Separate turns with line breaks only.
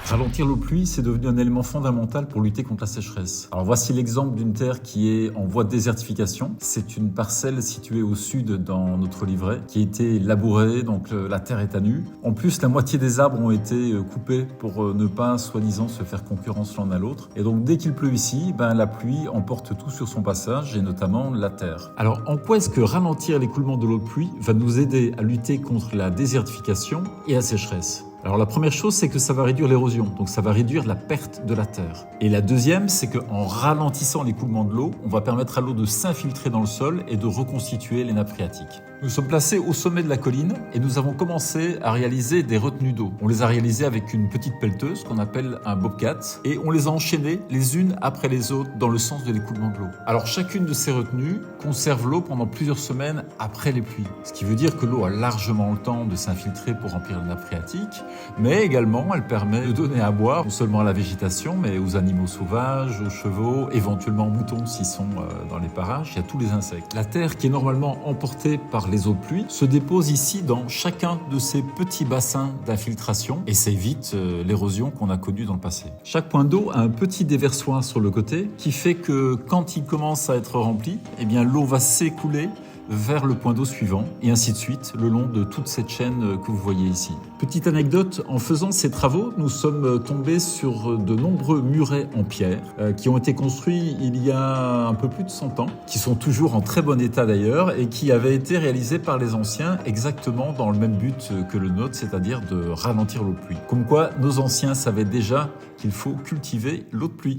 Ralentir l'eau de pluie, c'est devenu un élément fondamental pour lutter contre la sécheresse. Alors voici l'exemple d'une terre qui est en voie de désertification. C'est une parcelle située au sud dans notre livret qui a été labourée, donc la terre est à nu. En plus, la moitié des arbres ont été coupés pour ne pas, soi-disant, se faire concurrence l'un à l'autre. Et donc dès qu'il pleut ici, la pluie emporte tout sur son passage et notamment la terre. Alors en quoi est-ce que ralentir l'écoulement de l'eau de pluie va nous aider à lutter contre la désertification et la sécheresse ? Alors la première chose, c'est que ça va réduire l'érosion, donc ça va réduire la perte de la terre. Et la deuxième, c'est qu'en ralentissant l'écoulement de l'eau, on va permettre à l'eau de s'infiltrer dans le sol et de reconstituer les nappes phréatiques. Nous sommes placés au sommet de la colline et nous avons commencé à réaliser des retenues d'eau. On les a réalisées avec une petite pelleteuse qu'on appelle un bobcat et on les a enchaînées les unes après les autres dans le sens de l'écoulement de l'eau. Alors chacune de ces retenues conserve l'eau pendant plusieurs semaines après les pluies, ce qui veut dire que l'eau a largement le temps de s'infiltrer pour remplir les nappes phréatiques, mais également elle permet de donner à boire non seulement à la végétation mais aux animaux sauvages, aux chevaux, éventuellement aux moutons s'ils sont dans les parages, il y a tous les insectes. La terre qui est normalement emportée par les eaux de pluie se dépose ici dans chacun de ces petits bassins d'infiltration et ça évite l'érosion qu'on a connue dans le passé. Chaque point d'eau a un petit déversoir sur le côté qui fait que quand il commence à être rempli, l'eau va s'écouler vers le point d'eau suivant et ainsi de suite le long de toute cette chaîne que vous voyez ici. Petite anecdote, en faisant ces travaux, nous sommes tombés sur de nombreux murets en pierre qui ont été construits il y a un peu plus de 100 ans, qui sont toujours en très bon état d'ailleurs et qui avaient été réalisés par les anciens exactement dans le même but que le nôtre, c'est-à-dire de ralentir l'eau de pluie. Comme quoi, nos anciens savaient déjà qu'il faut cultiver l'eau de pluie.